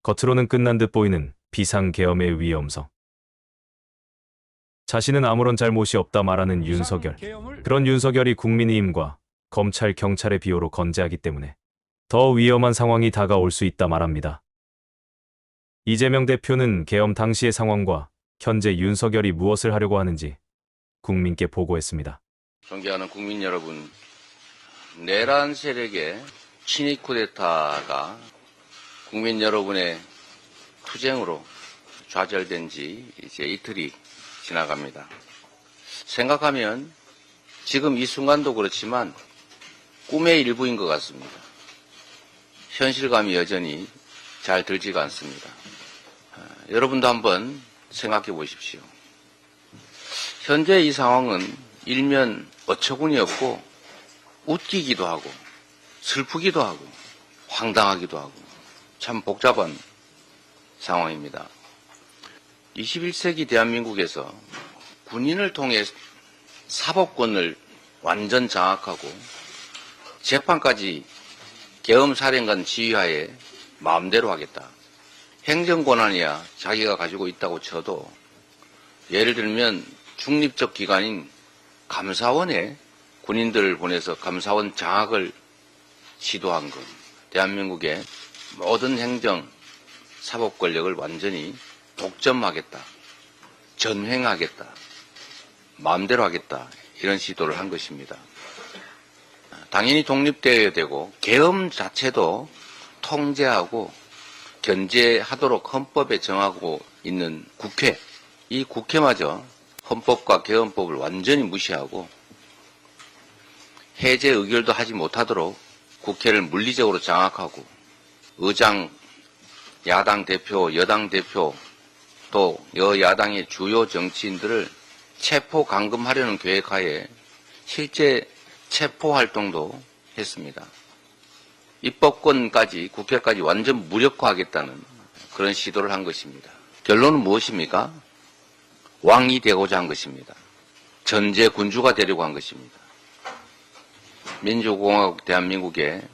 겉으로는 끝난 듯 보이는 비상계엄의 위험성. 자신은 아무런 잘못이 없다 말하는 윤석열. 그런 윤석열이 국민의힘과 검찰, 경찰의 비호로 건재하기 때문에 더 위험한 상황이 다가올 수 있다 말합니다. 이재명 대표는 계엄 당시의 상황과 현재 윤석열이 무엇을 하려고 하는지 국민께 보고했습니다. 존경하는 국민 여러분, 내란 세력의 친위 쿠데타가 국민 여러분의 투쟁으로 좌절된 지 이제 이틀이 지나갑니다. 생각하면 지금 이 순간도 그렇지만 꿈의 일부인 것 같습니다. 현실감이 여전히 잘 들지가 않습니다. 여러분도 한번 생각해 보십시오. 현재 이 상황은 일면 어처구니 없고 웃기기도 하고 슬프기도 하고 황당하기도 하고 참 복잡한 상황입니다. 21세기 대한민국에서 군인을 통해 사법권을 완전 장악하고 재판까지 계엄사령관 지휘하에 마음대로 하겠다. 행정권한이야 자기가 가지고 있다고 쳐도 예를 들면 중립적 기관인 감사원에 군인들을 보내서 감사원 장악을 시도한 것. 대한민국의 모든 행정, 사법 권력을 완전히 독점하겠다. 전횡하겠다. 마음대로 하겠다. 이런 시도를 한 것입니다. 당연히 독립되어야 되고 계엄 자체도 통제하고 견제하도록 헌법에 정하고 있는 국회. 이 국회마저 헌법과 계엄법을 완전히 무시하고 해제 의결도 하지 못하도록 국회를 물리적으로 장악하고 의장, 야당 대표, 여당 대표 또 여야당의 주요 정치인들을 체포 감금하려는 계획하에 실제 체포 활동도 했습니다. 입법권까지 국회까지 완전 무력화하겠다는 그런 시도를 한 것입니다. 결론은 무엇입니까? 왕이 되고자 한 것입니다. 전제 군주가 되려고 한 것입니다. 민주공화국 대한민국의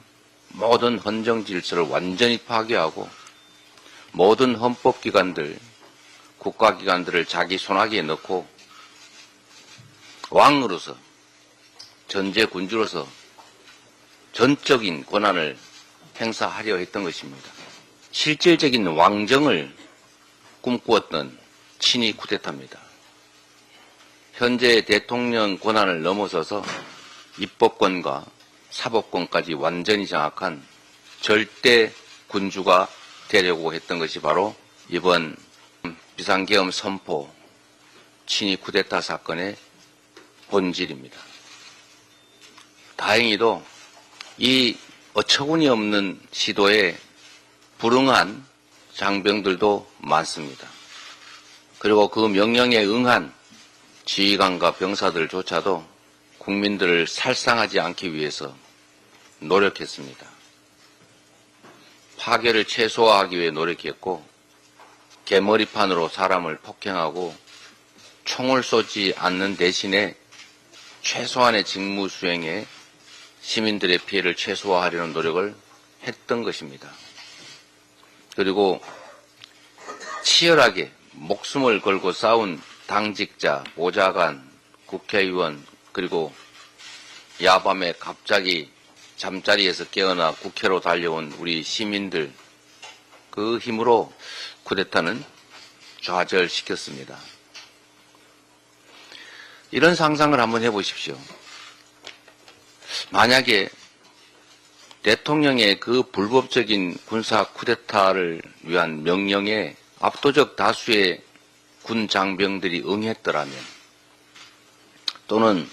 모든 헌정 질서를 완전히 파괴하고 모든 헌법기관들, 국가기관들을 자기 손아귀에 넣고 왕으로서 전제 군주로서 전적인 권한을 행사하려 했던 것입니다. 실질적인 왕정을 꿈꾸었던 친위 쿠데타입니다. 현재 대통령 권한을 넘어서서 입법권과 사법권까지 완전히 장악한 절대 군주가 되려고 했던 것이 바로 이번 비상계엄 선포 친위 쿠데타 사건의 본질입니다. 다행히도 이 어처구니 없는 시도에 불응한 장병들도 많습니다. 그리고 그 명령에 응한 지휘관과 병사들조차도 국민들을 살상하지 않기 위해서 노력했습니다. 파괴를 최소화하기 위해 노력했고 개머리판으로 사람을 폭행하고 총을 쏘지 않는 대신에 최소한의 직무 수행에 시민들의 피해를 최소화하려는 노력을 했던 것입니다. 그리고 치열하게 목숨을 걸고 싸운 당직자, 보좌관, 국회의원 그리고 야밤에 갑자기 잠자리에서 깨어나 국회로 달려온 우리 시민들 그 힘으로 쿠데타는 좌절시켰습니다. 이런 상상을 한번 해보십시오. 만약에 대통령의 그 불법적인 군사 쿠데타를 위한 명령에 압도적 다수의 군 장병들이 응했더라면 또는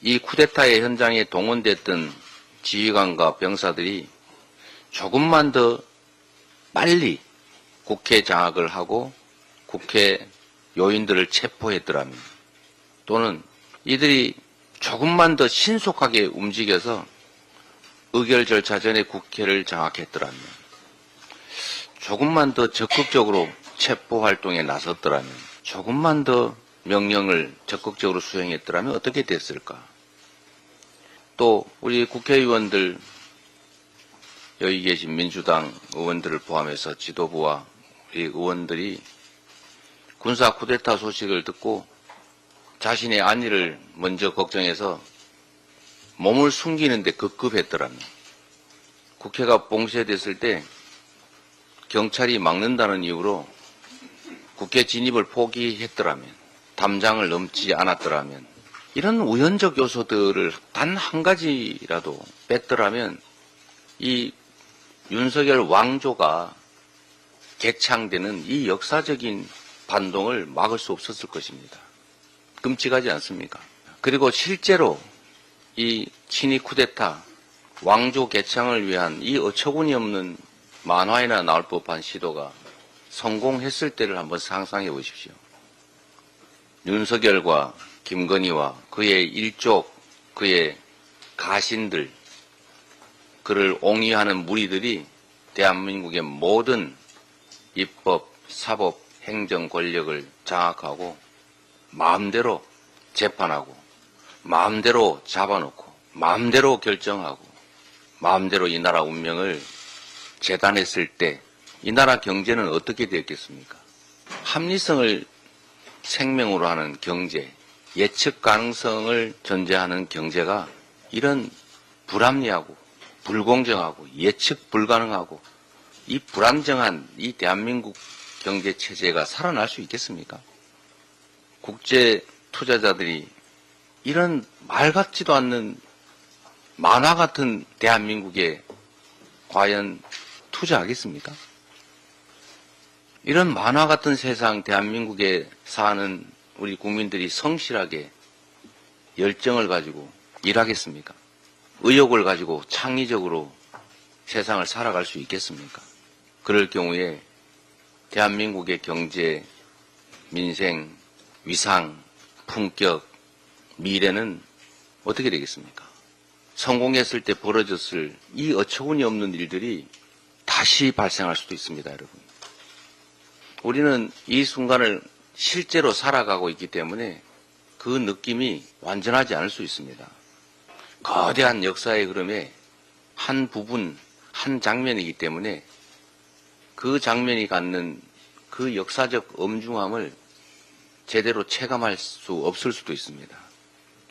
이 쿠데타의 현장에 동원됐던 지휘관과 병사들이 조금만 더 빨리 국회 장악을 하고 국회 요인들을 체포했더라면 또는 이들이 조금만 더 신속하게 움직여서 의결 절차 전에 국회를 장악했더라면 조금만 더 적극적으로 체포 활동에 나섰더라면 조금만 더 명령을 적극적으로 수행했더라면 어떻게 됐을까? 또 우리 국회의원들 여기 계신 민주당 의원들을 포함해서 지도부와 우리 의원들이 군사 쿠데타 소식을 듣고 자신의 안위를 먼저 걱정해서 몸을 숨기는데 급급했더라면, 국회가 봉쇄됐을 때 경찰이 막는다는 이유로 국회 진입을 포기했더라면, 담장을 넘지 않았더라면, 이런 우연적 요소들을 단 한 가지라도 뺐더라면 이 윤석열 왕조가 개창되는 이 역사적인 반동을 막을 수 없었을 것입니다. 끔찍하지 않습니까? 그리고 실제로 이 친위 쿠데타, 왕조 개창을 위한 이 어처구니 없는 만화에나 나올 법한 시도가 성공했을 때를 한번 상상해 보십시오. 윤석열과 김건희와 그의 일족, 그의 가신들, 그를 옹이하는 무리들이 대한민국의 모든 입법, 사법, 행정 권력을 장악하고 마음대로 재판하고 마음대로 잡아놓고 마음대로 결정하고 마음대로 이 나라 운명을 재단했을 때 이 나라 경제는 어떻게 되었겠습니까? 합리성을 생명으로 하는 경제, 예측 가능성을 전제하는 경제가 이런 불합리하고 불공정하고 예측 불가능하고 이 불안정한 이 대한민국 경제 체제가 살아날 수 있겠습니까? 국제 투자자들이 이런 말 같지도 않는 만화 같은 대한민국에 과연 투자하겠습니까? 이런 만화 같은 세상 대한민국에 사는 우리 국민들이 성실하게 열정을 가지고 일하겠습니까? 의욕을 가지고 창의적으로 세상을 살아갈 수 있겠습니까? 그럴 경우에 대한민국의 경제, 민생, 위상, 품격, 미래는 어떻게 되겠습니까? 성공했을 때 벌어졌을 이 어처구니 없는 일들이 다시 발생할 수도 있습니다, 여러분. 우리는 이 순간을 실제로 살아가고 있기 때문에 그 느낌이 완전하지 않을 수 있습니다. 거대한 역사의 흐름의 한 부분, 한 장면이기 때문에 그 장면이 갖는 그 역사적 엄중함을 제대로 체감할 수 없을 수도 있습니다.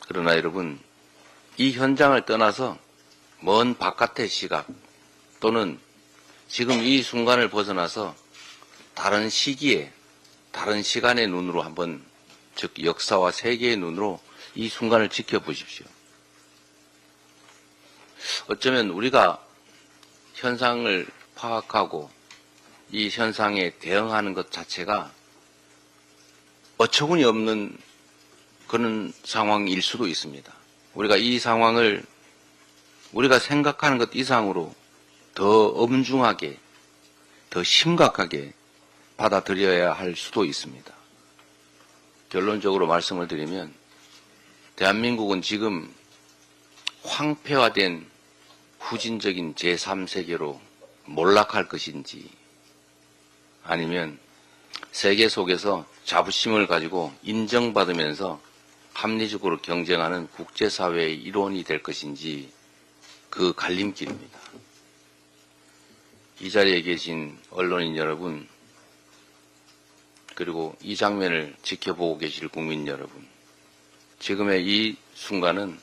그러나 여러분, 이 현장을 떠나서 먼 바깥의 시각 또는 지금 이 순간을 벗어나서 다른 시기에, 다른 시간의 눈으로 한번, 즉 역사와 세계의 눈으로 이 순간을 지켜보십시오. 어쩌면 우리가 현상을 파악하고 이 현상에 대응하는 것 자체가 어처구니 없는 그런 상황일 수도 있습니다. 우리가 이 상황을 우리가 생각하는 것 이상으로 더 엄중하게, 더 심각하게 받아들여야 할 수도 있습니다. 결론적으로 말씀을 드리면 대한민국은 지금 황폐화된 후진적인 제3세계로 몰락할 것인지 아니면 세계 속에서 자부심을 가지고 인정받으면서 합리적으로 경쟁하는 국제사회의 일원이 될 것인지 그 갈림길입니다. 이 자리에 계신 언론인 여러분, 그리고 이 장면을 지켜보고 계실 국민 여러분, 지금의 이 순간은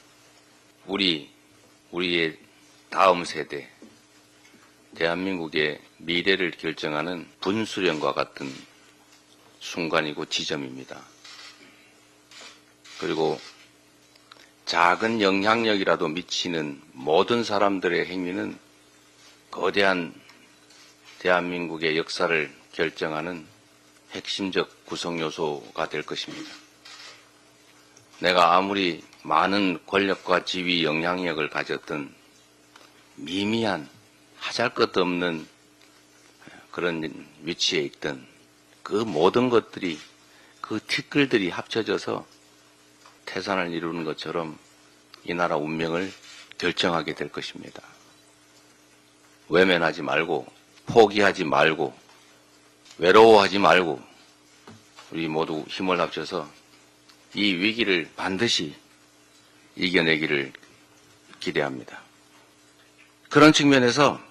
우리의 다음 세대, 대한민국의 미래를 결정하는 분수령과 같은 순간이고 지점입니다. 그리고 작은 영향력이라도 미치는 모든 사람들의 행위는 거대한 대한민국의 역사를 결정하는 핵심적 구성 요소가 될 것입니다. 내가 아무리 많은 권력과 지위, 영향력을 가졌던 미미한 하잘것없는 그런 위치에 있던 그 모든 것들이, 그 티끌들이 합쳐져서 태산을 이루는 것처럼 이 나라 운명을 결정하게 될 것입니다. 외면하지 말고, 포기하지 말고, 외로워하지 말고 우리 모두 힘을 합쳐서 이 위기를 반드시 이겨내기를 기대합니다. 그런 측면에서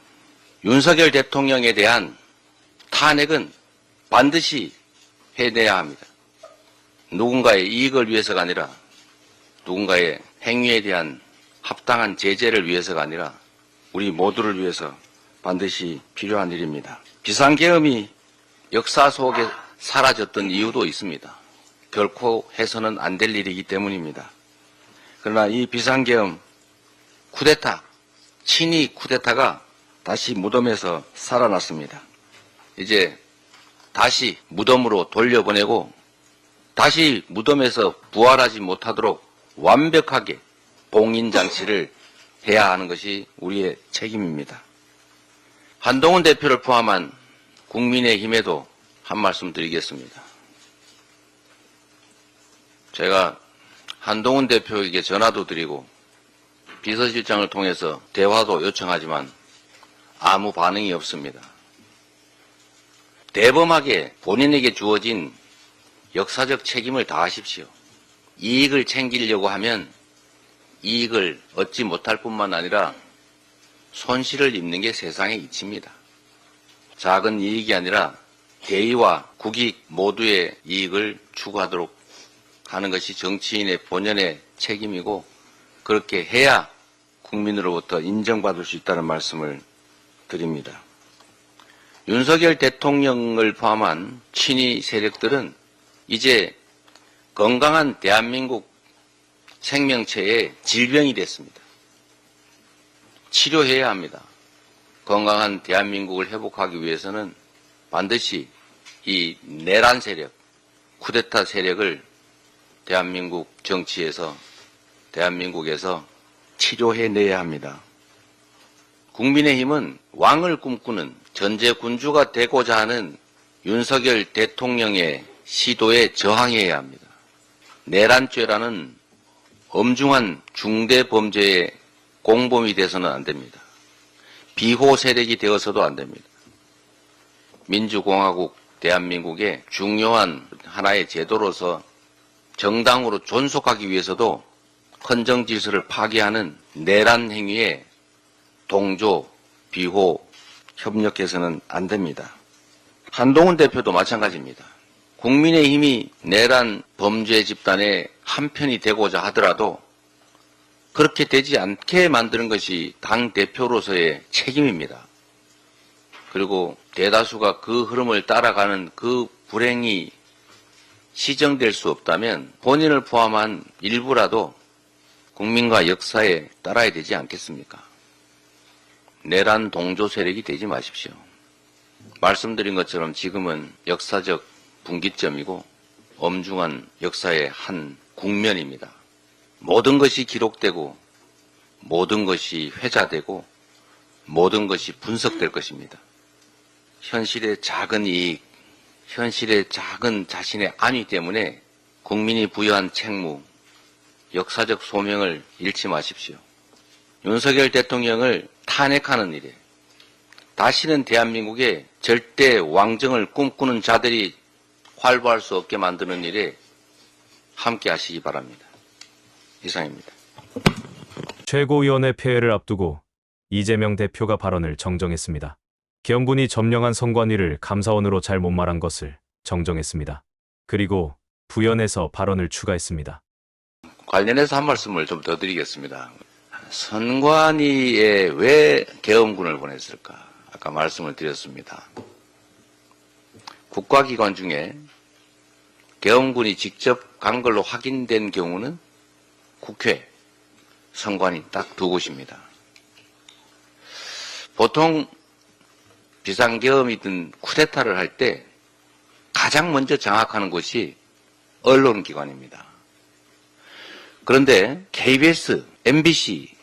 윤석열 대통령에 대한 탄핵은 반드시 해내야 합니다. 누군가의 이익을 위해서가 아니라 누군가의 행위에 대한 합당한 제재를 위해서가 아니라 우리 모두를 위해서 반드시 필요한 일입니다. 비상계엄이 역사 속에 사라졌던 이유도 있습니다. 결코 해서는 안 될 일이기 때문입니다. 그러나 이 비상계엄 쿠데타, 친위 쿠데타가 다시 무덤에서 살아났습니다. 이제 다시 무덤으로 돌려보내고 다시 무덤에서 부활하지 못하도록 완벽하게 봉인장치를 해야 하는 것이 우리의 책임입니다. 한동훈 대표를 포함한 국민의힘에도 한 말씀 드리겠습니다. 제가 한동훈 대표에게 전화도 드리고 비서실장을 통해서 대화도 요청하지만 아무 반응이 없습니다. 대범하게 본인에게 주어진 역사적 책임을 다하십시오. 이익을 챙기려고 하면 이익을 얻지 못할 뿐만 아니라 손실을 입는 게 세상의 이치입니다. 작은 이익이 아니라 대의와 국익 모두의 이익을 추구하도록 하는 것이 정치인의 본연의 책임이고 그렇게 해야 국민으로부터 인정받을 수 있다는 말씀을 드립니다. 윤석열 대통령을 포함한 친위 세력들은 이제 건강한 대한민국 생명체의 질병이 됐습니다. 치료해야 합니다. 건강한 대한민국을 회복하기 위해서는 반드시 이 내란 세력, 쿠데타 세력을 대한민국 정치에서, 대한민국에서 치료해내야 합니다. 국민의힘은 왕을 꿈꾸는 전제군주가 되고자 하는 윤석열 대통령의 시도에 저항해야 합니다. 내란죄라는 엄중한 중대범죄의 공범이 돼서는 안 됩니다. 비호 세력이 되어서도 안 됩니다. 민주공화국 대한민국의 중요한 하나의 제도로서 정당으로 존속하기 위해서도 헌정질서를 파괴하는 내란 행위에 동조, 비호, 협력해서는 안 됩니다. 한동훈 대표도 마찬가지입니다. 국민의힘이 내란 범죄 집단의 한편이 되고자 하더라도 그렇게 되지 않게 만드는 것이 당대표로서의 책임입니다. 그리고 대다수가 그 흐름을 따라가는 그 불행이 시정될 수 없다면 본인을 포함한 일부라도 국민과 역사에 따라야 되지 않겠습니까? 내란 동조 세력이 되지 마십시오. 말씀드린 것처럼 지금은 역사적 분기점이고 엄중한 역사의 한 국면입니다. 모든 것이 기록되고 모든 것이 회자되고 모든 것이 분석될 것입니다. 현실의 작은 이익, 현실의 작은 자신의 안위 때문에 국민이 부여한 책무, 역사적 소명을 잃지 마십시오. 윤석열 대통령을 탄핵하는 일에 다시는 대한민국의 절대 왕정을 꿈꾸는 자들이 활보할 수 없게 만드는 일에 함께 하시기 바랍니다. 이상입니다. 최고위원회 폐회를 앞두고 이재명 대표가 발언을 정정했습니다. 계엄군이 점령한 선관위를 감사원으로 잘못 말한 것을 정정했습니다. 그리고 부연해서 발언을 추가했습니다. 관련해서 한 말씀을 좀 더 드리겠습니다. 선관위에 왜 계엄군을 보냈을까? 아까 말씀을 드렸습니다. 국가기관 중에 계엄군이 직접 간 걸로 확인된 경우는 국회, 선관위 딱 두 곳입니다. 보통 비상계엄이든 쿠데타를 할 때 가장 먼저 장악하는 곳이 언론기관입니다. 그런데 KBS, MBC,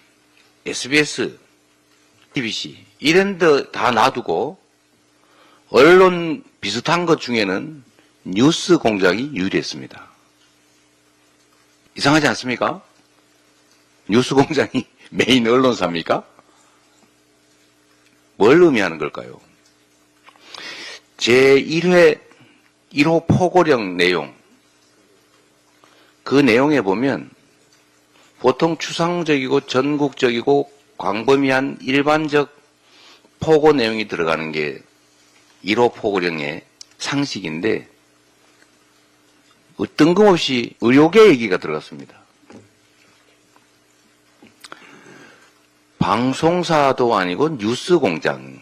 SBS, TBC 이런 데 다 놔두고 언론 비슷한 것 중에는 뉴스 공장이 유리했습니다. 이상하지 않습니까? 뉴스 공장이 메인 언론사입니까? 뭘 의미하는 걸까요? 제1회 1호 포고령 내용, 그 내용에 보면 보통 추상적이고 전국적이고 광범위한 일반적 포고 내용이 들어가는 게 1호 포고령의 상식인데 뜬금없이 의료계 얘기가 들어갔습니다. 방송사도 아니고 뉴스공장,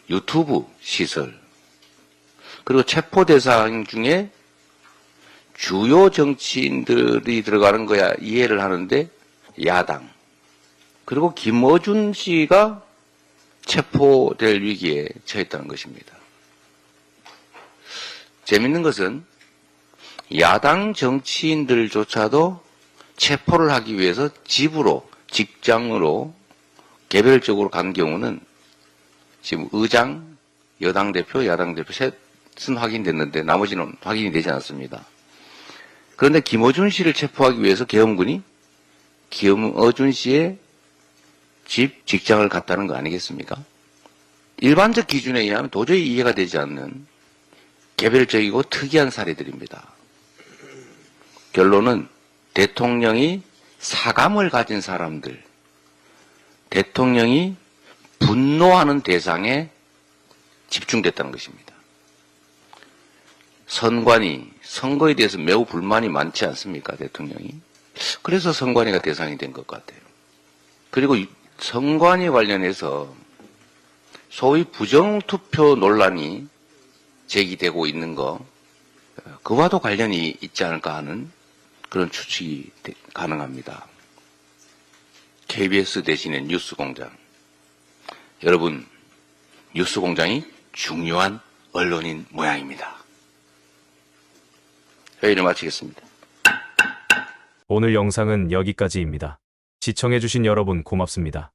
유튜브 시설, 그리고 체포 대상 중에 주요 정치인들이 들어가는 거야 이해를 하는데 야당, 그리고 김어준 씨가 체포될 위기에 처했다는 것입니다. 재밌는 것은 야당 정치인들조차도 체포를 하기 위해서 집으로, 직장으로 개별적으로 간 경우는 지금 의장, 여당 대표, 야당 대표 셋은 확인됐는데 나머지는 확인이 되지 않았습니다. 그런데 김어준 씨를 체포하기 위해서 계엄군이 김어준 씨의 집, 직장을 갔다는 거 아니겠습니까? 일반적 기준에 의하면 도저히 이해가 되지 않는 개별적이고 특이한 사례들입니다. 결론은 대통령이 사감을 가진 사람들, 대통령이 분노하는 대상에 집중됐다는 것입니다. 선관위, 선거에 대해서 매우 불만이 많지 않습니까, 대통령이? 그래서 선관위가 대상이 된 것 같아요. 그리고 선관위 관련해서 소위 부정투표 논란이 제기되고 있는 거, 그와도 관련이 있지 않을까 하는 그런 추측이 가능합니다. KBS 대신에 뉴스공장. 여러분, 뉴스공장이 중요한 언론인 모양입니다. 회의를 마치겠습니다. 오늘 영상은 여기까지입니다. 시청해주신 여러분 고맙습니다.